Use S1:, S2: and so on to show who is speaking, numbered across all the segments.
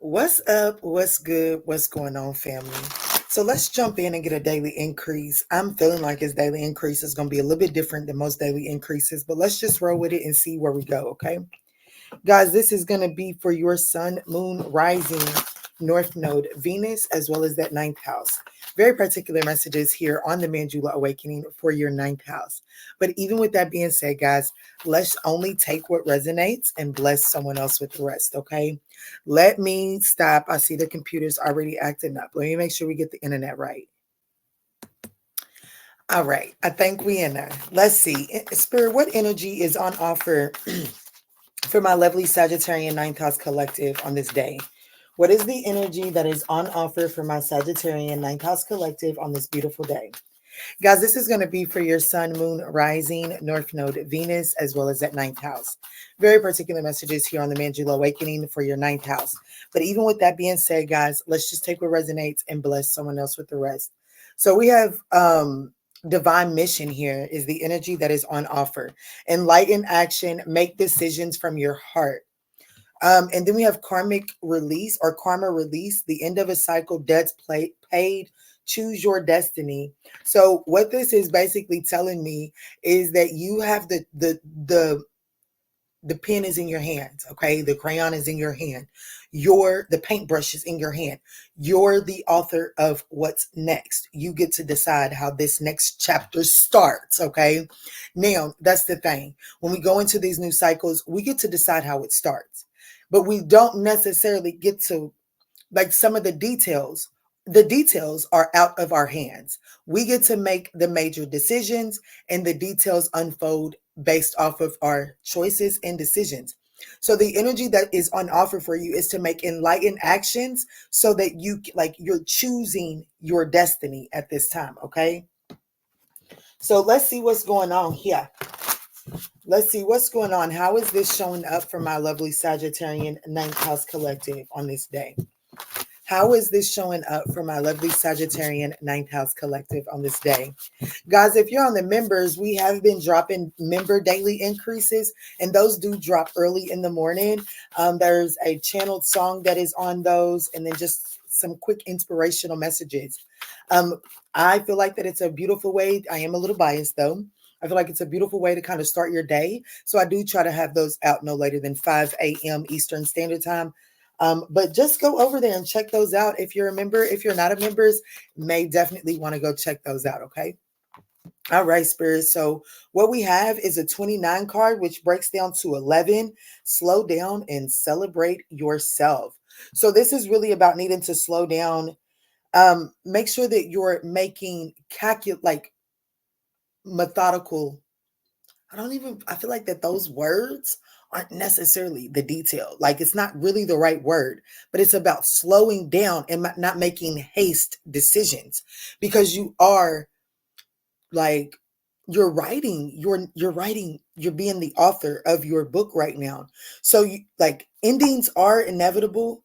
S1: What's up? What's good? What's going on, family? So let's jump in and get a daily increase. I'm feeling like his daily increase is going to be a little bit different than most daily increases, but let's just roll with it and see where we go, okay? Guys, this is going to be for your sun, moon, rising, north node, Venus, as well as that ninth house. Very particular messages here on the Manjula Awakening for your ninth house. But even with that being said, guys, let's only take what resonates and bless someone else with the rest, okay? Let me stop. I see the computer's already acting up. Let me make sure we get the internet right. All right. I think we in there. Let's see. Spirit, what energy is on offer for my lovely Sagittarian ninth house collective on this day? What is the energy that is on offer for my Sagittarian ninth house collective on this beautiful day? Guys, this is going to be for your sun, moon, rising, north node, Venus, as well as that ninth house. Very particular messages here on the Manjula Awakening for your ninth house. But even with that being said, guys, let's just take what resonates and bless someone else with the rest. So we have divine mission here is the energy that is on offer. Enlighten action, make decisions from your heart. And then we have karmic release or karma release, the end of a cycle, debts paid, choose your destiny. So what this is basically telling me is that you have the pen is in your hands, okay? The crayon is in your hand. The paintbrush is in your hand. You're the author of what's next. You get to decide how this next chapter starts, okay? Now, that's the thing. When we go into these new cycles, we get to decide how it starts. But we don't necessarily get to, like, some of the details. The details are out of our hands. We get to make the major decisions, and the details unfold based off of our choices and decisions. So the energy that is on offer for you is to make enlightened actions so that you're choosing your destiny at this time, okay? So let's see what's going on here. Let's see what's going on. How is this showing up for my lovely Sagittarian ninth house collective on this day? How is this showing up for my lovely Sagittarian ninth house collective on this day? Guys, if you're on the members, we have been dropping member daily increases, and those do drop early in the morning. There's a channeled song that is on those, and then just some quick inspirational messages. I feel like that it's a beautiful way. I am a little biased though. I feel like it's a beautiful way to kind of start your day. So I do try to have those out no later than 5 a.m. Eastern Standard Time. But just go over there and check those out. If you're a member, if you're not a member, may definitely want to go check those out. Okay. All right, Spirit. So what we have is a 29 card, which breaks down to 11. Slow down and celebrate yourself. So this is really about needing to slow down. Make sure that you're making methodical. I feel like that those words aren't necessarily the detail. Like, it's not really the right word, but it's about slowing down and not making haste decisions, because you are like, you're being the author of your book right now. So endings are inevitable.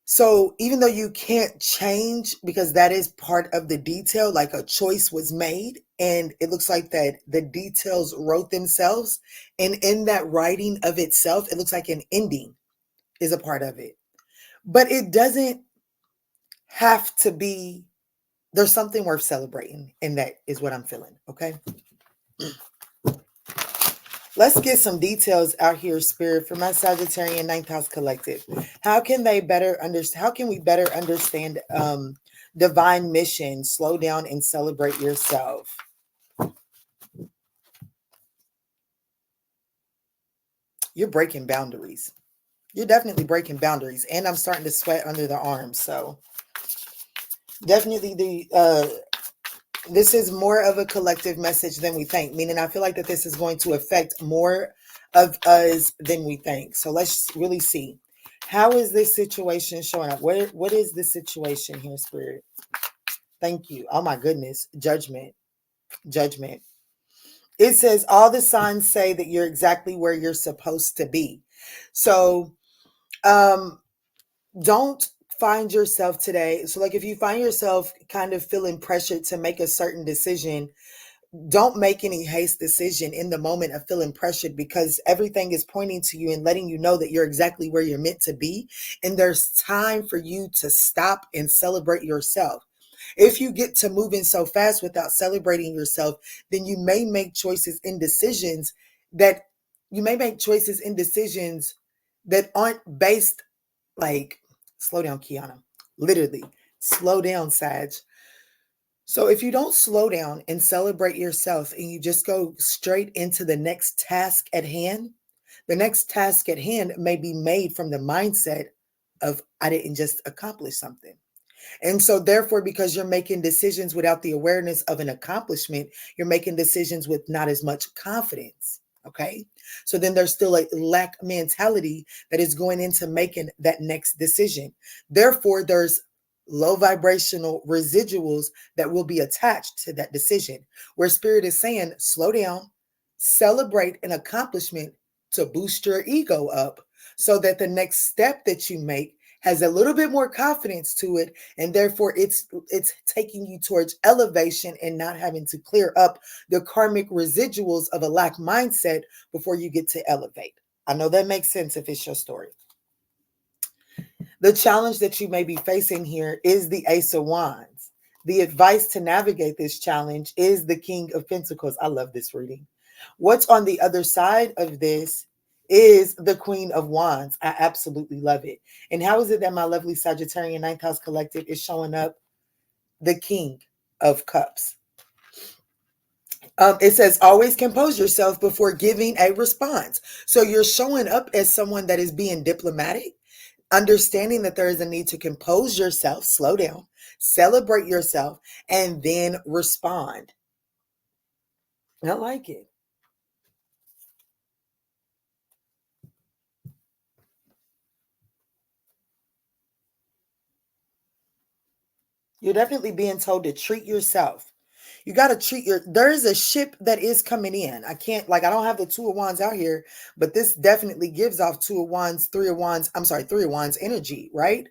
S1: So even though you can't change, because that is part of the detail, like a choice was made and it looks like that the details wrote themselves. And in that writing of itself, it looks like an ending is a part of it. But it doesn't have to be, there's something worth celebrating. And that is what I'm feeling. Okay. Let's get some details out here, Spirit, for my Sagittarian ninth house collective. How can we better understand divine mission? Slow down and celebrate yourself. You're breaking boundaries. You're definitely breaking boundaries. And I'm starting to sweat under the arms. So definitely this is more of a collective message than we think, meaning I feel like that this is going to affect more of us than we think. So let's really see. How is this situation showing up? What is the situation here, Spirit? Thank you. Oh my goodness. Judgment. It says all the signs say that you're exactly where you're supposed to be. So don't find yourself today. So like if you find yourself kind of feeling pressured to make a certain decision, don't make any haste decision in the moment of feeling pressured, because everything is pointing to you and letting you know that you're exactly where you're meant to be. And there's time for you to stop and celebrate yourself. If you get to moving so fast without celebrating yourself, then you may make choices and decisions that aren't based, like, slow down, Kiana. Literally, slow down, Sag. So if you don't slow down and celebrate yourself and you just go straight into the next task at hand, the next task at hand may be made from the mindset of, I didn't just accomplish something. And so therefore, because you're making decisions without the awareness of an accomplishment, you're making decisions with not as much confidence. Okay. So then there's still a lack mentality that is going into making that next decision. Therefore, there's low vibrational residuals that will be attached to that decision, where spirit is saying, slow down, celebrate an accomplishment to boost your ego up, so that the next step that you make has a little bit more confidence to it, and therefore it's taking you towards elevation and not having to clear up the karmic residuals of a lack mindset before you get to elevate. I know that makes sense if it's your story. The challenge that you may be facing here is the Ace of Wands. The advice to navigate this challenge is the King of Pentacles. I love this reading. What's on the other side of this is the Queen of Wands. I absolutely love it. And how is it that my lovely Sagittarian Ninth House Collective is showing up the King of Cups? It says, always compose yourself before giving a response. So you're showing up as someone that is being diplomatic, understanding that there is a need to compose yourself, slow down, celebrate yourself, and then respond. I like it. You're definitely being told to treat yourself. You got to there's a ship that is coming in. I don't have the Two of Wands out here, but this definitely gives off Two of Wands, Three of Wands energy, right?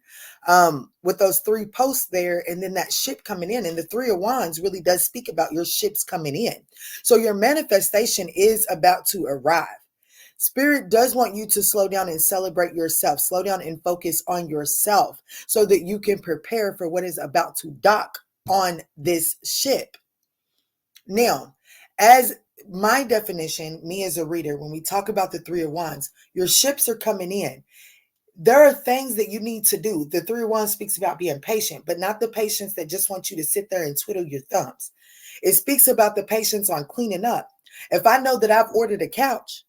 S1: With those three posts there, and then that ship coming in, and the Three of Wands really does speak about your ships coming in. So your manifestation is about to arrive. Spirit does want you to slow down and celebrate yourself. Slow down and focus on yourself so that you can prepare for what is about to dock on this ship. Now, as my definition, me as a reader, when we talk about the Three of Wands, your ships are coming in. There are things that you need to do. The Three of Wands speaks about being patient, but not the patience that just wants you to sit there and twiddle your thumbs. It speaks about the patience on cleaning up. If I know that I've ordered a couch,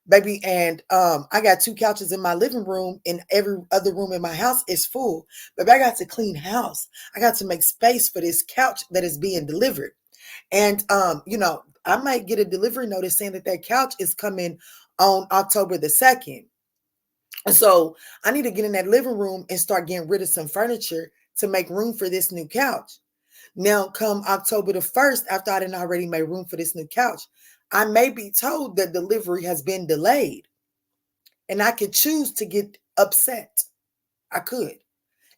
S1: baby, and I got 2 couches in my living room, and every other room in my house is full, but I got to clean house. I got to make space for this couch that is being delivered. And I might get a delivery notice saying that couch is coming on October the 2nd. And so I need to get in that living room and start getting rid of some furniture to make room for this new couch. Now, come October the 1st, after I done already made room for this new couch, I may be told that delivery has been delayed. And I could choose to get upset. I could.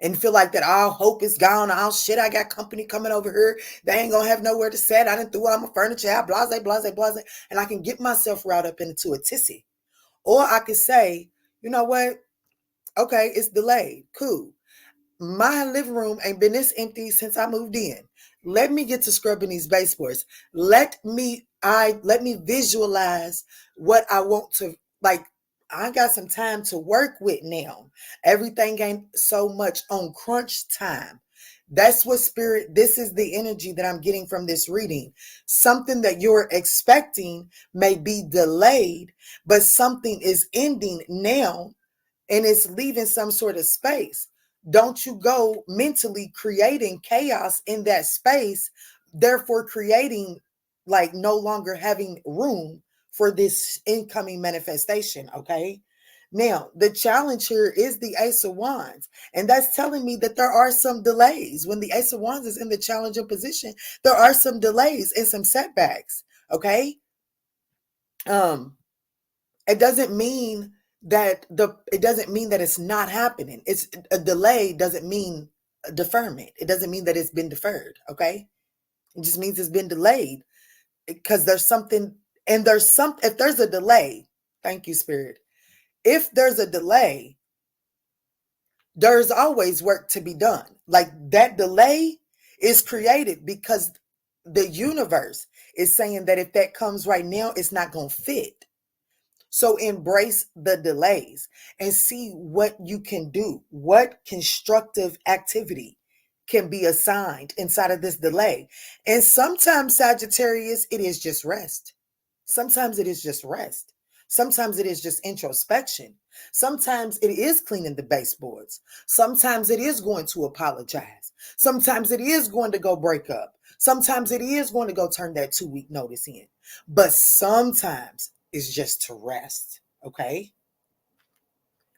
S1: And feel like that all hope is gone. All shit, I got company coming over here. They ain't going to have nowhere to sit. I done threw all my furniture out. Blase, blase, blase. And I can get myself riled up into a tizzy. Or I could say, you know what? Okay, it's delayed. Cool. My living room ain't been this empty since I moved in. Let me get to scrubbing these baseboards. Let me visualize what I want to, like. I got some time to work with now. Everything ain't so much on crunch time. That's what spirit, this is the energy that I'm getting from this reading. Something that you're expecting may be delayed, but something is ending now and it's leaving some sort of space. Don't you go mentally creating chaos in that space, therefore creating, like, no longer having room for this incoming manifestation, okay? Now, the challenge here is the Ace of Wands, and that's telling me that there are some delays. When the Ace of Wands is in the challenging position, there are some delays and some setbacks, okay? It doesn't mean that it's not happening. It's a delay doesn't mean a deferment. It doesn't mean that it's been deferred, okay? It just means it's been delayed. because there's something, and if there's a delay, thank you, Spirit. If there's a delay, there's always work to be done. Like that delay is created because the universe is saying that if that comes right now, it's not going to fit. So embrace the delays and see what you can do. What constructive activity can be assigned inside of this delay. And sometimes, Sagittarius, it is just rest. Sometimes it is just rest. Sometimes it is just introspection. Sometimes it is cleaning the baseboards. Sometimes it is going to apologize. Sometimes it is going to go break up. Sometimes it is going to go turn that 2-week notice in. But sometimes it's just to rest. Okay?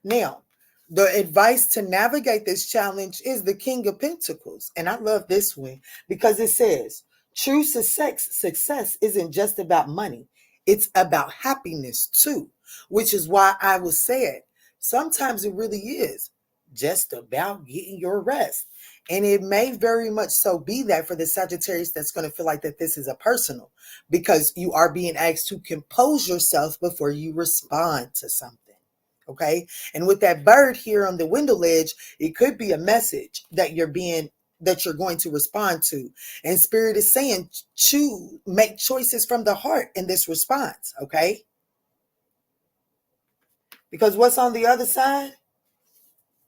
S1: Now, the advice to navigate this challenge is the King of Pentacles. And I love this one because it says, true success isn't just about money. It's about happiness too, which is why I was said, sometimes it really is just about getting your rest. And it may very much so be that for the Sagittarius that's going to feel like that this is a personal, because you are being asked to compose yourself before you respond to something. Okay. And with that bird here on the window ledge, it could be a message that you're going to respond to. And Spirit is saying, make choices from the heart in this response. Okay. Because what's on the other side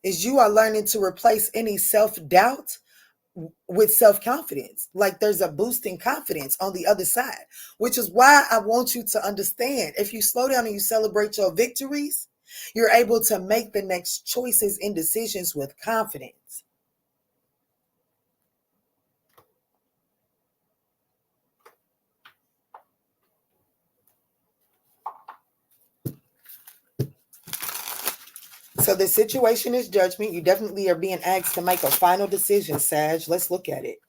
S1: is you are learning to replace any self-doubt with self-confidence. Like there's a boost in confidence on the other side, which is why I want you to understand, if you slow down and you celebrate your victories, you're able to make the next choices and decisions with confidence. So the situation is judgment. You definitely are being asked to make a final decision, Sag. Let's look at it.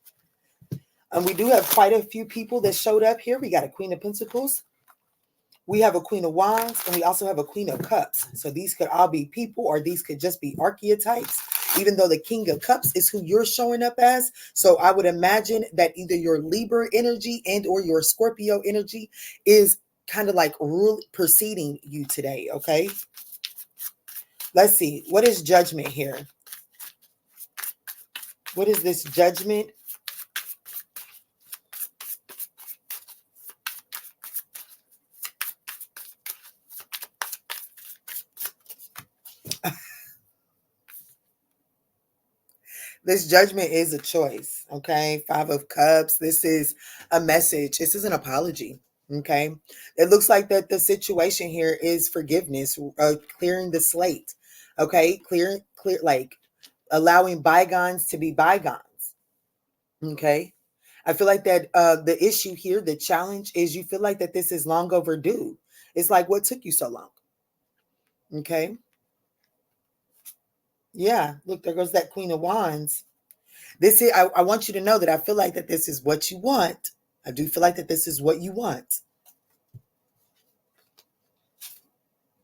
S1: And we do have quite a few people that showed up here. We got a Queen of Pentacles. We have a Queen of Wands, and we also have a Queen of Cups. So these could all be people, or these could just be archetypes, even though the King of Cups is who you're showing up as. So I would imagine that either your Libra energy and or your Scorpio energy is kind of like preceding you today, okay? Let's see. What is judgment here? What is this judgment? This judgment is a choice, okay? 5 of Cups. This is a message. This is an apology, okay? It looks like that the situation here is forgiveness, clearing the slate, okay? Clear, like allowing bygones to be bygones, okay? I feel like that the issue here, the challenge is you feel like that this is long overdue. It's like, what took you so long? Okay? Yeah, look, there goes that Queen of Wands. This is, I want you to know that I feel like that this is what you want. I do feel like that this is what you want.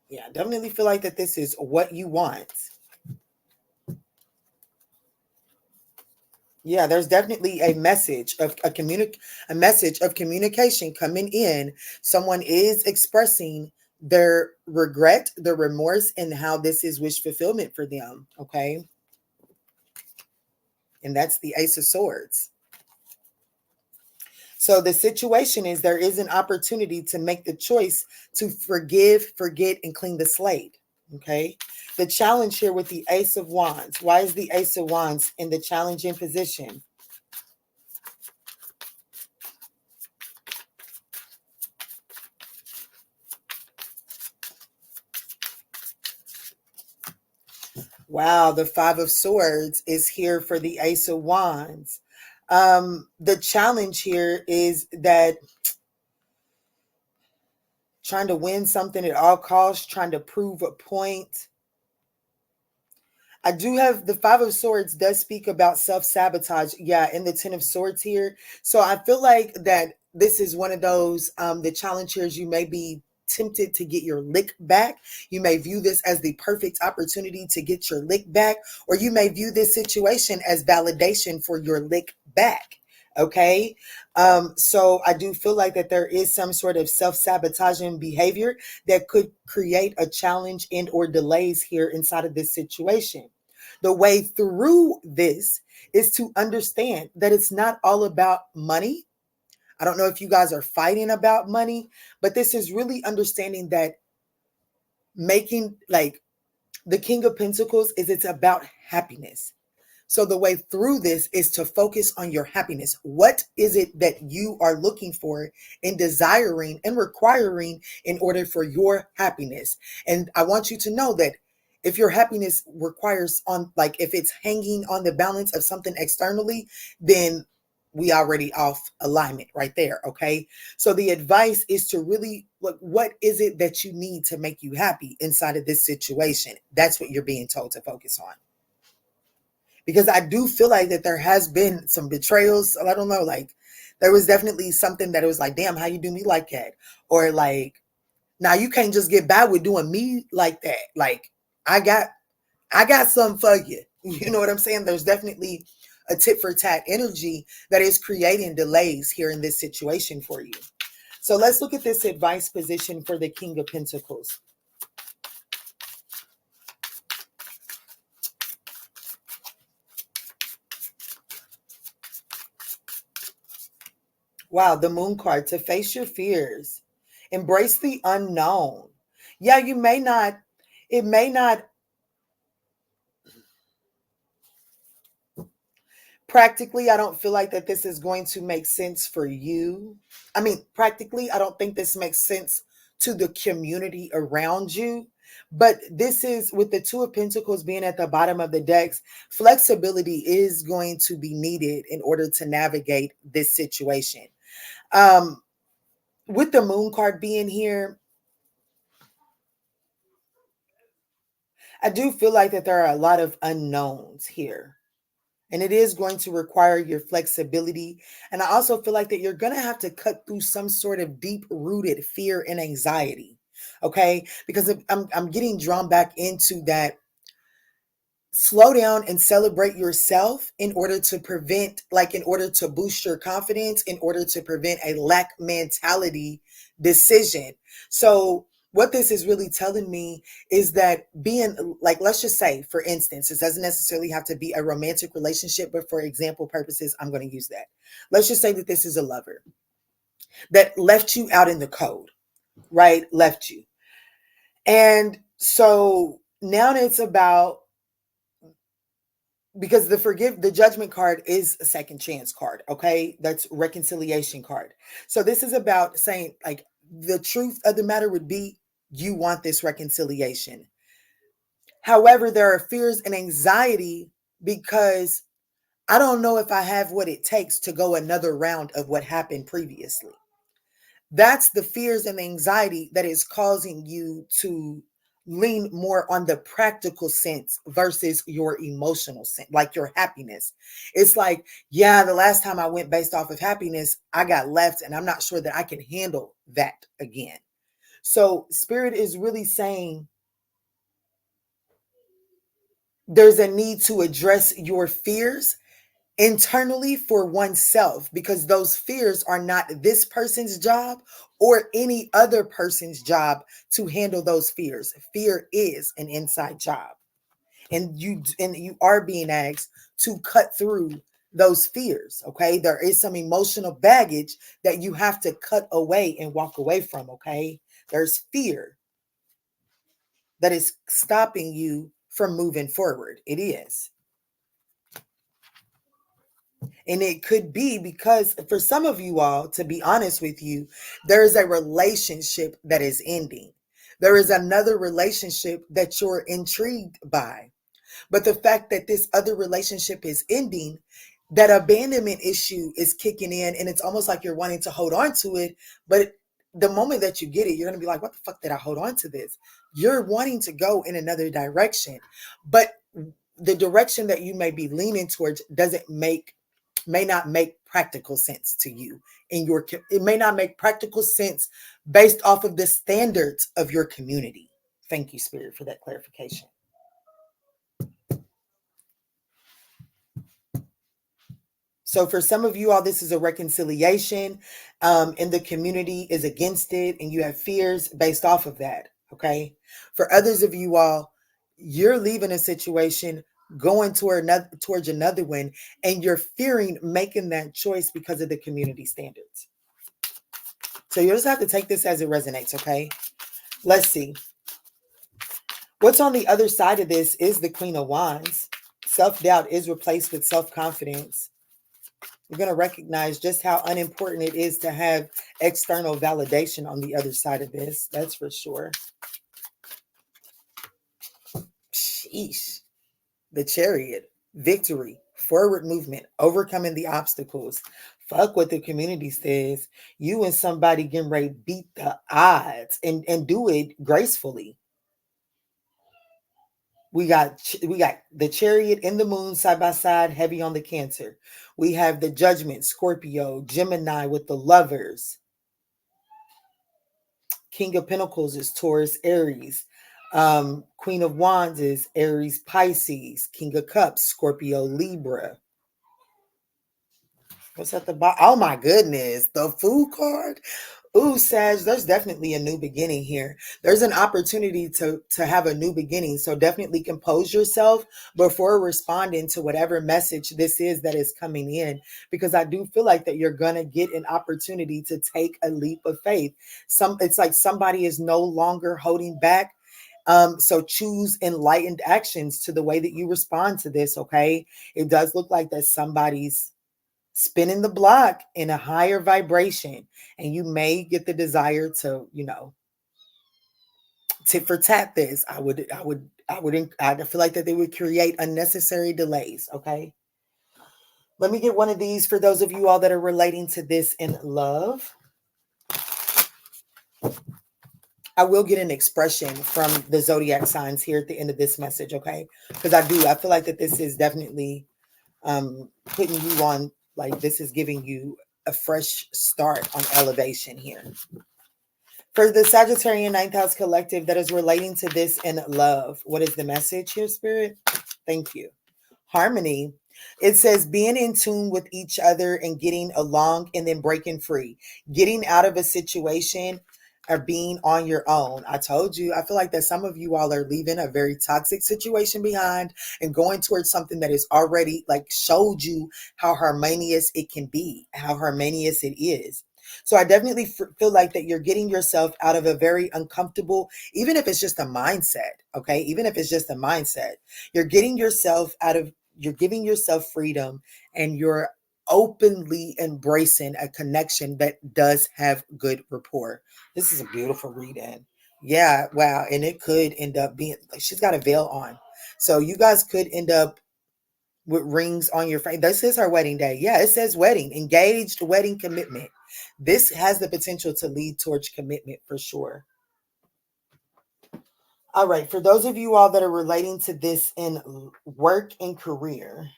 S1: Yeah, I definitely feel like that this is what you want. Yeah, there's definitely a message of a message of communication coming in. Someone is expressing their regret, their remorse, and how this is wish fulfillment for them. Okay. And that's the Ace of Swords. So the situation is there is an opportunity to make the choice to forgive, forget, and clean the slate. Okay. The challenge here with the Ace of Wands. Why is the Ace of Wands in the challenging position? Wow, the 5 of Swords is here for the Ace of Wands. The challenge here is that trying to win something at all costs, trying to prove a point. I do have the 5 of Swords does speak about self-sabotage. Yeah, in the 10 of Swords here. So I feel like that this is one of those, the challenge here is you may be tempted to get your lick back. You may view this as the perfect opportunity to get your lick back, or you may view this situation as validation for your lick back. Okay. So I do feel like that there is some sort of self-sabotaging behavior that could create a challenge and or delays here inside of this situation. The way through this is to understand that it's not all about money. I don't know if you guys are fighting about money, but this is really understanding that making like the King of Pentacles is it's about happiness. So the way through this is to focus on your happiness. What is it that you are looking for and desiring and requiring in order for your happiness? And I want you to know that if your happiness requires on, like if it's hanging on the balance of something externally, then we already off alignment right there. Okay. So the advice is to really look, what is it that you need to make you happy inside of this situation? That's what you're being told to focus on. Because I do feel like that there has been some betrayals. I don't know, like there was definitely something that it was like, damn, how you do me like that? Or like, now you can't just get by with doing me like that. Like I got something for you. You know what I'm saying? There's definitely a tit for tat energy that is creating delays here in this situation for you. So let's look at this advice position for the King of Pentacles. Wow, the Moon card, to face your fears, embrace the unknown. Yeah, you may not, it may not practically, I don't feel like that this is going to make sense for you. I mean, practically, I don't think this makes sense to the community around you. But this is with the Two of Pentacles being at the bottom of the decks, flexibility is going to be needed in order to navigate this situation. Um, with the Moon card being here, I do feel like that there are a lot of unknowns here. And it is going to require your flexibility. And I also feel like that you're going to have to cut through some sort of deep rooted fear and anxiety. Okay. Because I'm getting drawn back into that. Slow down and celebrate yourself in order to prevent, like, in order to boost your confidence, in order to prevent a lack mentality decision. So, what this is really telling me is that being, like, let's just say, for instance, it doesn't necessarily have to be a romantic relationship, but for example purposes, I'm going to use that. Let's just say that this is a lover that left you out in the cold, right? Left you. And so now it's about, because the judgment card is a second chance card. Okay. That's reconciliation card. So this is about saying, like, the truth of the matter would be you want this reconciliation. However, there are fears and anxiety because I don't know if I have what it takes to go another round of what happened previously. That's the fears and anxiety that is causing you to lean more on the practical sense versus your emotional sense, like your happiness. It's like, yeah, the last time I went based off of happiness, I got left and I'm not sure that I can handle that again. So Spirit is really saying there's a need to address your fears internally for oneself, because those fears are not this person's job or any other person's job to handle those fears. Fear is an inside job, and you are being asked to cut through those fears. Okay, there is some emotional baggage that you have to cut away and walk away from. Okay, there's fear that is stopping you from moving forward. It is. And it could be because for some of you all, to be honest with you, there is a relationship that is ending. There is another relationship that you're intrigued by. But the fact that this other relationship is ending, that abandonment issue is kicking in, and it's almost like you're wanting to hold on to it. But the moment that you get it, you're going to be like, what the fuck did I hold on to this? You're wanting to go in another direction. But the direction that you may be leaning towards may not make practical sense to you. It may not make practical sense based off of the standards of your community. Thank you, Spirit, for that clarification. So for some of you all, this is a reconciliation, and the community is against it, and you have fears based off of that. Okay. For others of you all, you're leaving a situation, going towards another one, and you're fearing making that choice because of the community standards. So you just have to take this as it resonates. Okay. Let's see. What's on the other side of this is the Queen of Wands. Self-doubt is replaced with self-confidence. You're going to recognize just how unimportant it is to have external validation on the other side of this. That's for sure. Sheesh. The Chariot. Victory. Forward movement. Overcoming the obstacles. Fuck what the community says. You and somebody getting ready to beat the odds and do it gracefully. We got the Chariot and the Moon side by side, heavy on the Cancer. We have the Judgment, Scorpio, Gemini with the Lovers. King of Pentacles is Taurus, Aries. Queen of Wands is Aries, Pisces. King of Cups, Scorpio, Libra. What's at the bottom? Oh my goodness, the Fool card. Ooh, Sag, there's definitely a new beginning here. There's an opportunity to have a new beginning. So definitely compose yourself before responding to whatever message this is that is coming in, because I do feel like that you're going to get an opportunity to take a leap of faith. It's like somebody is no longer holding back. So choose enlightened actions to the way that you respond to this. Okay. It does look like that somebody's spinning the block in a higher vibration, and you may get the desire to, tit for tat this. I feel like that they would create unnecessary delays. Okay. Let me get one of these for those of you all that are relating to this in love. I will get an expression from the zodiac signs here at the end of this message. Okay. Because I feel like that this is definitely putting you on, like this is giving you a fresh start on elevation here. For the Sagittarian 9th house collective that is relating to this in love, what is the message here, Spirit? Thank you. Harmony. It says being in tune with each other and getting along, and then breaking free, getting out of a situation or being on your own. I told you, I feel like that some of you all are leaving a very toxic situation behind and going towards something that is already like showed you how harmonious it can be, how harmonious it is. So I definitely feel like that you're getting yourself out of a very uncomfortable, even if it's just a mindset. Okay. Even if it's just a mindset, you're getting yourself you're giving yourself freedom, and you're openly embracing a connection that does have good rapport. This is a beautiful read-in. Yeah, wow. And it could end up being like she's got a veil on. So you guys could end up with rings on your face. This is her wedding day. Yeah, it says wedding, engaged, wedding, commitment. This has the potential to lead towards commitment for sure. All right. For those of you all that are relating to this in work and career,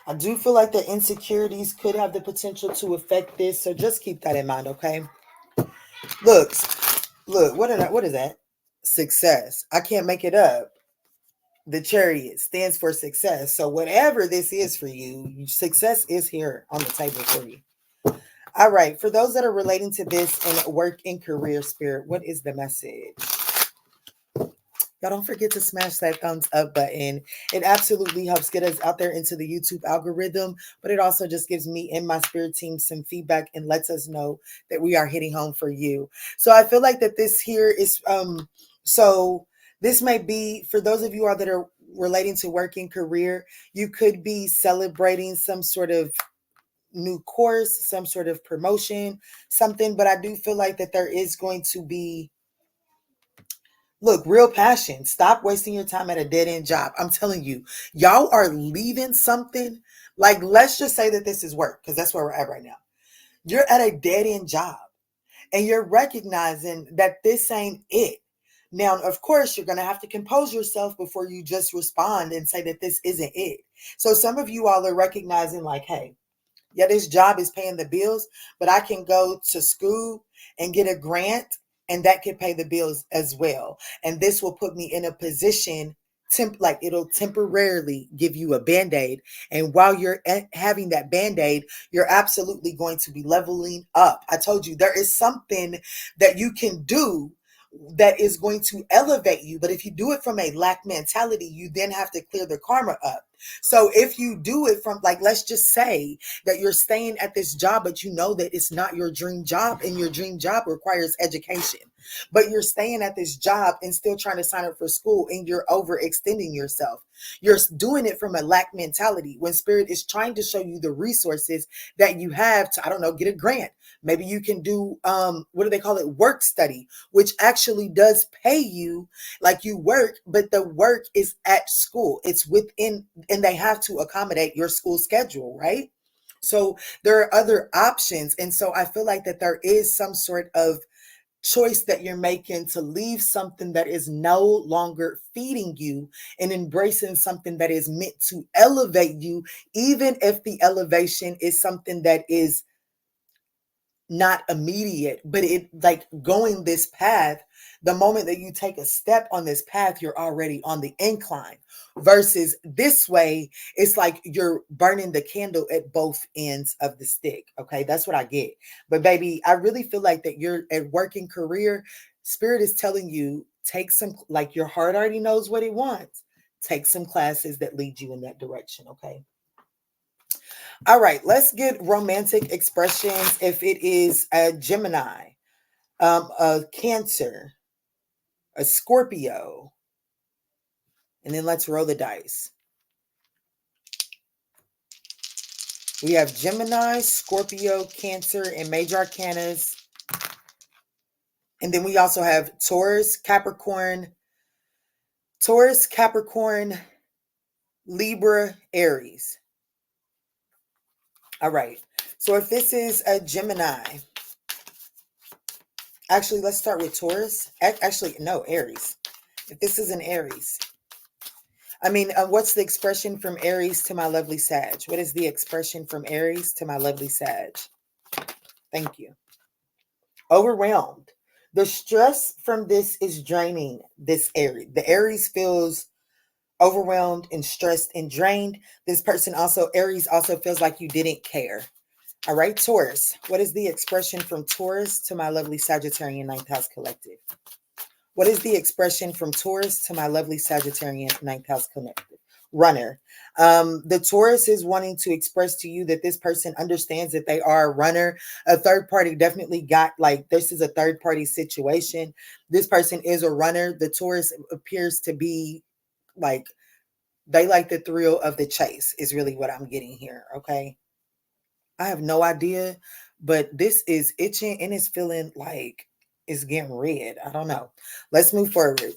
S1: I do feel like the insecurities could have the potential to affect this. So just keep that in mind, okay? Look, what is that? Success. I can't make it up. The Chariot stands for success. So whatever this is for you, success is here on the table for you. All right. For those that are relating to this in work and career, Spirit, what is the message? Y'all don't forget to smash that thumbs up button. It absolutely helps get us out there into the YouTube algorithm, but it also just gives me and my spirit team some feedback and lets us know that we are hitting home for you. So I feel like that this here is, so this may be, for those of you all that are relating to work and career, you could be celebrating some sort of new course, some sort of promotion, something, but I do feel like that there is going to be, look, real passion. Stop wasting your time at a dead-end job. I'm telling you, y'all are leaving something. Like, let's just say that this is work, because that's where we're at right now. You're at a dead-end job, and you're recognizing that this ain't it. Now, of course, you're going to have to compose yourself before you just respond and say that this isn't it. So some of you all are recognizing like, hey, yeah, this job is paying the bills, but I can go to school and get a grant, and that could pay the bills as well. And this will put me in a position like it'll temporarily give you a band-aid, and while you're having that band-aid, you're absolutely going to be leveling up. I told you there is something that you can do that is going to elevate you, but if you do it from a lack mentality, you then have to clear the karma up. So if you do it from, like, let's just say that you're staying at this job, but you know that it's not your dream job, and your dream job requires education, but you're staying at this job and still trying to sign up for school, and you're overextending yourself. You're doing it from a lack mentality when spirit is trying to show you the resources that you have to, I don't know, get a grant. Maybe you can do, what do they call it? Work study, which actually does pay you like you work, but the work is at school. It's within, and they have to accommodate your school schedule, right? So there are other options. And so I feel like that there is some sort of choice that you're making to leave something that is no longer feeding you and embracing something that is meant to elevate you, even if the elevation is something that is not immediate, but it, like, going this path, the moment that you take a step on this path, you're already on the incline. Versus this way, it's like you're burning the candle at both ends of the stick. Okay, that's what I get. But baby, I really feel like that you're at working career. Spirit is telling you, take some, like, your heart already knows what it wants. Take some classes that lead you in that direction. Okay. All right, let's get romantic expressions. If it is a Gemini, a Cancer, a Scorpio, and then let's roll the dice. We have Gemini, Scorpio, Cancer, and major arcanas. And then we also have Taurus, Capricorn, Libra, Aries. All right. So if this is a Gemini, actually, let's start with Taurus. Actually, no, Aries. If this is an Aries, what's the expression from Aries to my lovely Sag? What is the expression from Aries to my lovely Sag? Thank you. Overwhelmed. The stress from this is draining this Aries. The Aries feels overwhelmed and stressed and drained. This person also, Aries also feels like you didn't care. All right, Taurus. What is the expression from Taurus to my lovely Sagittarian ninth house collective? What is the expression from Taurus to my lovely Sagittarian ninth house collective? Runner. The Taurus is wanting to express to you that this person understands that they are a runner. A third party definitely got, like, this is a third party situation. This person is a runner. The Taurus appears to be like, they like the thrill of the chase is really what I'm getting here. Okay. I have no idea, but this is itching and it's feeling like it's getting red. I don't know. Let's move forward.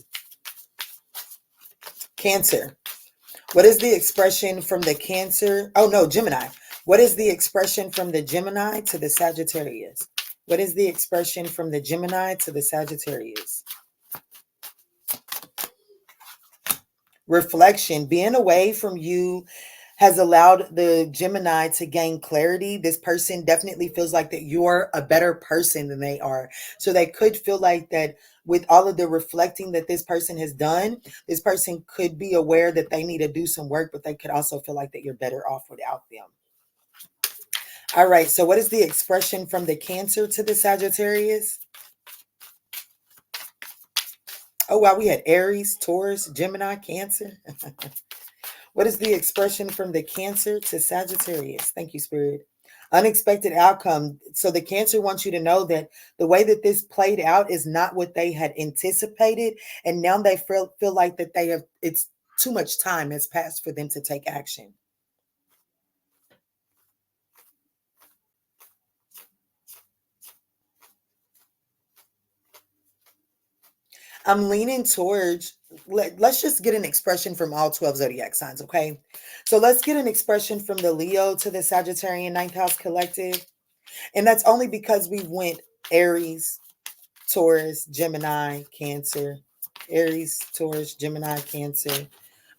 S1: Cancer. What is the expression from the Cancer? Oh, no, Gemini. What is the expression from the Gemini to the Sagittarius? What is the expression from the Gemini to the Sagittarius? Reflection. Being away from you has allowed the Gemini to gain clarity. This person definitely feels like that you're a better person than they are. So they could feel like that with all of the reflecting that this person has done, this person could be aware that they need to do some work, but they could also feel like that you're better off without them. All right. So what is the expression from the Cancer to the Sagittarius? Oh, wow. We had Aries, Taurus, Gemini, Cancer. What is the expression from the Cancer to Sagittarius? Thank you, Spirit. Unexpected outcome. So the Cancer wants you to know that the way that this played out is not what they had anticipated. And now they feel like that it's too much time has passed for them to take action. I'm leaning towards, let's just get an expression from all 12 zodiac signs, okay? So let's get an expression from the Leo to the Sagittarian ninth house collective. And that's only because we went Aries, Taurus, Gemini, Cancer, Aries, Taurus, Gemini, Cancer,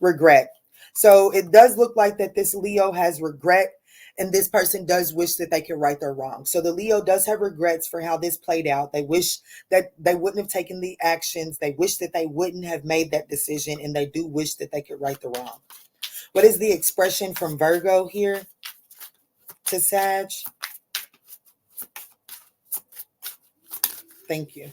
S1: regret. So it does look like that this Leo has regret. And this person does wish that they could right their wrong. So the Leo does have regrets for how this played out. They wish that they wouldn't have taken the actions. They wish that they wouldn't have made that decision. And they do wish that they could right the wrong. What is the expression from Virgo here to Sag? Thank you.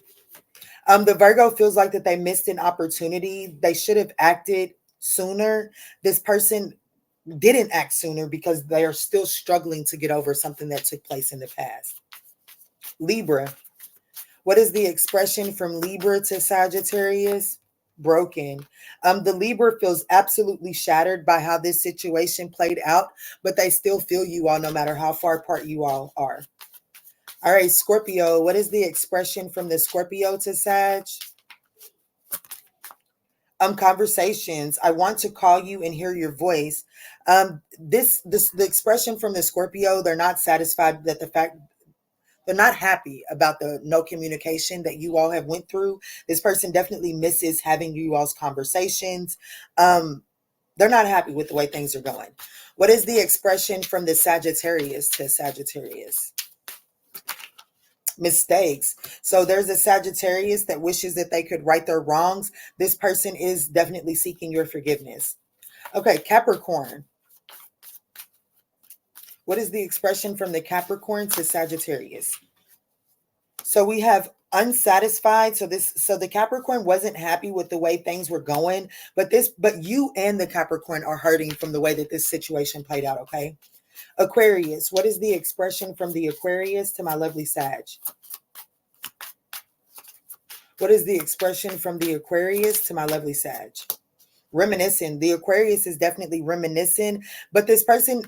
S1: The Virgo feels like that they missed an opportunity. They should have acted sooner. This person didn't act sooner because they are still struggling to get over something that took place in the past. Libra. What is the expression from Libra to Sagittarius? Broken. The Libra feels absolutely shattered by how this situation played out, but they still feel you all no matter how far apart you all are. All right, Scorpio. What is the expression from the Scorpio to Sag? Conversations. I want to call you and hear your voice. The expression from the Scorpio, they're not satisfied that the fact they're not happy about the no communication that you all have went through. This person definitely misses having you all's conversations. They're not happy with the way things are going. What is the expression from the Sagittarius to Sagittarius? Mistakes. So there's a Sagittarius that wishes that they could right their wrongs. This person is definitely seeking your forgiveness. Okay, Capricorn. What is the expression from the Capricorn to Sagittarius? So we have unsatisfied. So the Capricorn wasn't happy with the way things were going, but you and the Capricorn are hurting from the way that this situation played out, okay? Aquarius. What is the expression from the Aquarius to my lovely Sag? What is the expression from the Aquarius to my lovely Sag? Reminiscing. The Aquarius is definitely reminiscing, but this person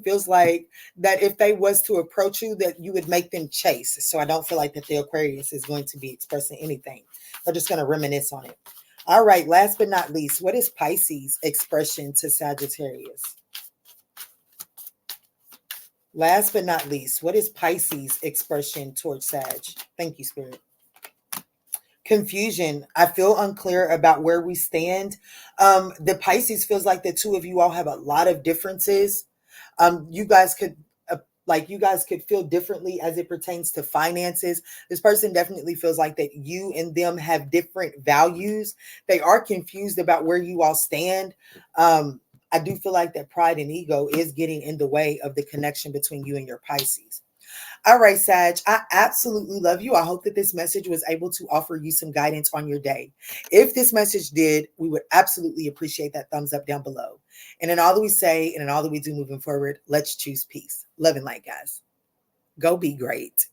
S1: feels like that if they was to approach you, that you would make them chase. So I don't feel like that the Aquarius is going to be expressing anything. They're just going to reminisce on it. All right. Last but not least, what is Pisces expression to Sagittarius? Last but not least, what is Pisces expression towards Sag? Thank you, Spirit. Confusion. I feel unclear about where we stand. The Pisces feels like the two of you all have a lot of differences. You guys could feel differently as it pertains to finances. This person definitely feels like that you and them have different values. They are confused about where you all stand. I do feel like that pride and ego is getting in the way of the connection between you and your Pisces. All right, Sag, I absolutely love you. I hope that this message was able to offer you some guidance on your day. If this message did, we would absolutely appreciate that thumbs up down below. And in all that we say and in all that we do moving forward, let's choose peace. Love and light, guys. Go be great.